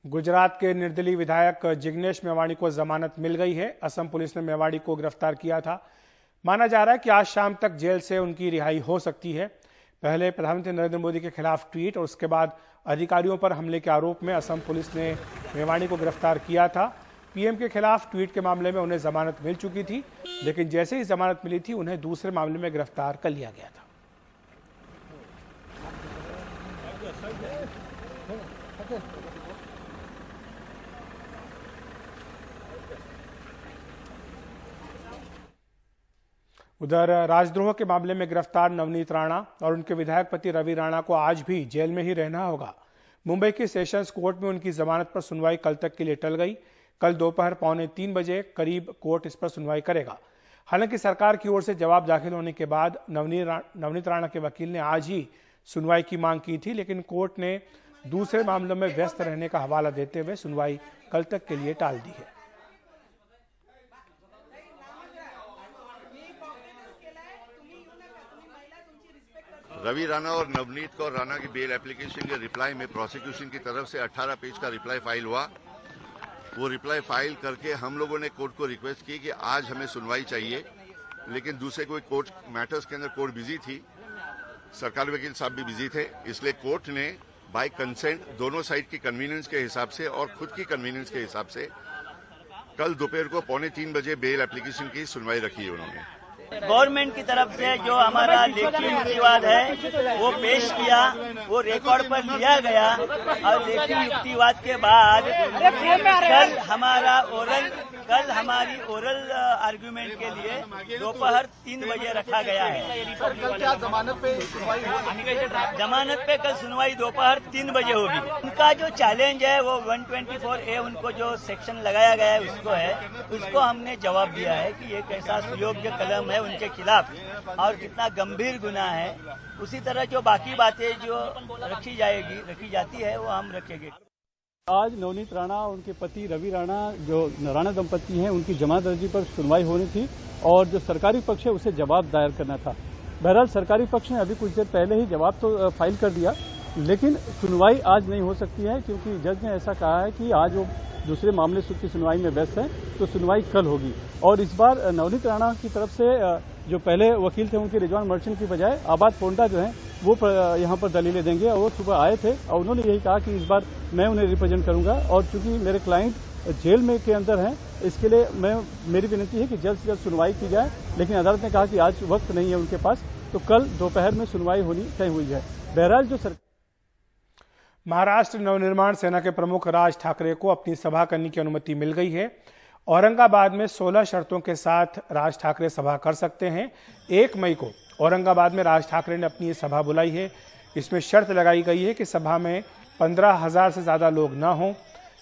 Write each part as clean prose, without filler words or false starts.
गुजरात के निर्दलीय विधायक जिग्नेश मेवाणी को जमानत मिल गई है। असम पुलिस ने मेवाणी को गिरफ्तार किया था। माना जा रहा है कि आज शाम तक जेल से उनकी रिहाई हो सकती है। पहले प्रधानमंत्री नरेंद्र मोदी के खिलाफ ट्वीट और उसके बाद अधिकारियों पर हमले के आरोप में असम पुलिस ने मेवाणी को गिरफ्तार किया था। पीएम के खिलाफ ट्वीट के मामले में उन्हें जमानत मिल चुकी थी, लेकिन जैसे ही जमानत मिली थी उन्हें दूसरे मामले में गिरफ्तार कर लिया गया था। उधर राजद्रोह के मामले में गिरफ्तार नवनीत राणा और उनके विधायक पति रवि राणा को आज भी जेल में ही रहना होगा। मुंबई की सेशंस कोर्ट में उनकी जमानत पर सुनवाई कल तक के लिए टल गई। कल दोपहर 2:45 बजे करीब कोर्ट इस पर सुनवाई करेगा। हालांकि सरकार की ओर से जवाब दाखिल होने के बाद नवनीत राणा के वकील ने आज ही सुनवाई की मांग की थी, लेकिन कोर्ट ने दूसरे मामलों में व्यस्त रहने का हवाला देते हुए सुनवाई कल तक के लिए टाल दी है। रवि राणा और नवनीत कौर राणा की बेल एप्लीकेशन के रिप्लाई में प्रोसिक्यूशन की तरफ से 18 पेज का रिप्लाई फाइल हुआ। वो रिप्लाई फाइल करके हम लोगों ने कोर्ट को रिक्वेस्ट की कि आज हमें सुनवाई चाहिए, लेकिन दूसरे कोई कोर्ट मैटर्स के अंदर कोर्ट बिजी थी, सरकारी वकील साहब भी बिजी थे, इसलिए कोर्ट ने बाय कंसेंट दोनों साइड की कन्वीनियंस के हिसाब से और खुद की कन्वीनियंस के हिसाब से कल दोपहर को 2:45 बजे बेल एप्लीकेशन की सुनवाई रखी है। उन्होंने गवर्नमेंट की तरफ से जो हमारा लेखी युक्तिवाद है वो पेश किया, वो रिकॉर्ड पर लिया गया और लेखी युक्तिवाद के बाद कल हमारी ओरल आर्गुमेंट के लिए दोपहर 3 बजे रखा गया है। क्या जमानत पे सुनवाई होगी? जमानत पे कल सुनवाई दोपहर 3 बजे होगी। उनका जो चैलेंज है वो 124A उनको जो सेक्शन लगाया गया है उसको हमने जवाब दिया है कि ये कैसा सुयोग्य कलम है उनके खिलाफ और कितना गंभीर गुनाह है। उसी तरह जो बाकी बातें जो रखी जाती है वो हम रखेंगे। आज नवनीत राणा और उनके पति रवि राणा जो राणा दंपति हैं उनकी जमानत अर्जी पर सुनवाई होनी थी और जो सरकारी पक्ष है उसे जवाब दायर करना था। बहरहाल सरकारी पक्ष ने अभी कुछ देर पहले ही जवाब तो फाइल कर दिया, लेकिन सुनवाई आज नहीं हो सकती है क्योंकि जज ने ऐसा कहा है कि आज वो दूसरे मामले की सुनवाई में व्यस्त है, तो सुनवाई कल होगी। और इस बार नवनीत राणा की तरफ से जो पहले वकील थे उनके रिजवान मर्चेंट की बजाय आबाद पोंडा जो है वो यहाँ पर दलीलें देंगे और वो सुबह आए थे और उन्होंने यही कहा कि इस बार मैं उन्हें रिप्रेजेंट करूंगा और चूंकि मेरे क्लाइंट जेल में के अंदर हैं इसके लिए मेरी विनती है कि जल्द से जल्द सुनवाई की जाए, लेकिन अदालत ने कहा कि आज वक्त नहीं है उनके पास, तो कल दोपहर में सुनवाई होनी तय हुई है। बहरहाल जो महाराष्ट्र नवनिर्माण सेना के प्रमुख राज ठाकरे को अपनी सभा करने की अनुमति मिल गई है। औरंगाबाद में 16 शर्तों के साथ राज ठाकरे सभा कर सकते हैं। 1 मई को औरंगाबाद में राज ठाकरे ने अपनी सभा बुलाई है। इसमें शर्त लगाई गई है कि सभा में 15,000 से ज्यादा लोग न हों,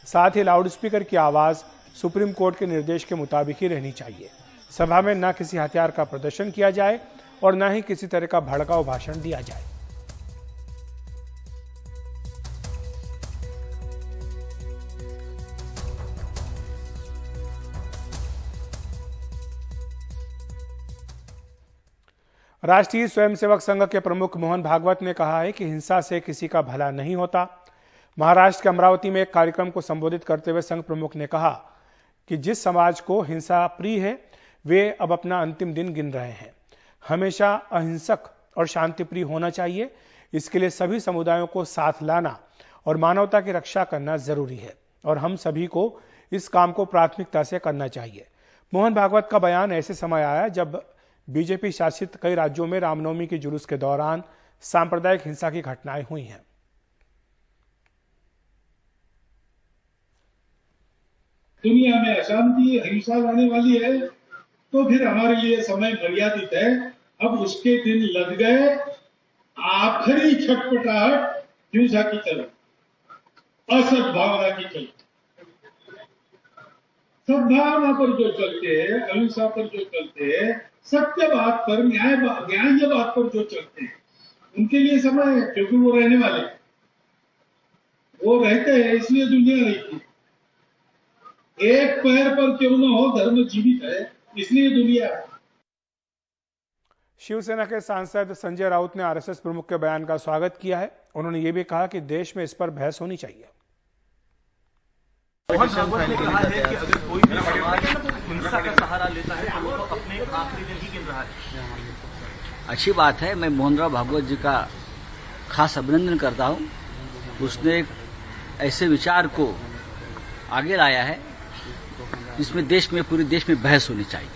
साथ ही लाउडस्पीकर की आवाज सुप्रीम कोर्ट के निर्देश के मुताबिक ही रहनी चाहिए। सभा में न किसी हथियार का प्रदर्शन किया जाए और न ही किसी तरह का भड़काऊ भाषण दिया जाए। राष्ट्रीय स्वयंसेवक संघ के प्रमुख मोहन भागवत ने कहा है कि हिंसा से किसी का भला नहीं होता। महाराष्ट्र के अमरावती में एक कार्यक्रम को संबोधित करते हुए संघ प्रमुख ने कहा कि जिस समाज को हिंसा प्रिय है वे अब अपना अंतिम दिन गिन रहे हैं। हमेशा अहिंसक और शांतिप्रिय होना चाहिए। इसके लिए सभी समुदायों को साथ लाना और मानवता की रक्षा करना जरूरी है और हम सभी को इस काम को प्राथमिकता से करना चाहिए। मोहन भागवत का बयान ऐसे समय आया जब बीजेपी शासित कई राज्यों में रामनवमी के जुलूस के दौरान सांप्रदायिक हिंसा की घटनाएं हुई हैं। दुनिया में अशांति हिंसा लाने वाली है तो फिर हमारे लिए समय मर्यादित है। अब उसके दिन लग गए। आखिरी छटपटाहट हिंसा की तरफ, असद्भावना की तरफ। सद्भावना पर जो चलते हैं, अहिंसा पर जो चलते हैं, सत्य बात पर, न्याय बात पर जो चलते हैं, उनके लिए समय है क्योंकि वो रहने वाले, वो रहते हैं इसलिए दुनिया रहती है। एक पैर पर क्यों न हो धर्म जीवित है इसलिए दुनिया है। शिवसेना के सांसद संजय राउत ने आरएसएस प्रमुख के बयान का स्वागत किया है। उन्होंने ये भी कहा कि देश में इस पर बहस होनी चाहिए। मोहन भागवत ने कहा है कि अगर कोई भी समाज हिंसा का सहारा लेता है तो वो तो अपने आखिरी दिन ही गिन रहा है। अच्छी बात है। मैं मोहन भागवत जी का खास अभिनंदन करता हूं। उसने एक ऐसे विचार को आगे लाया है जिसमें पूरे देश में बहस होनी चाहिए।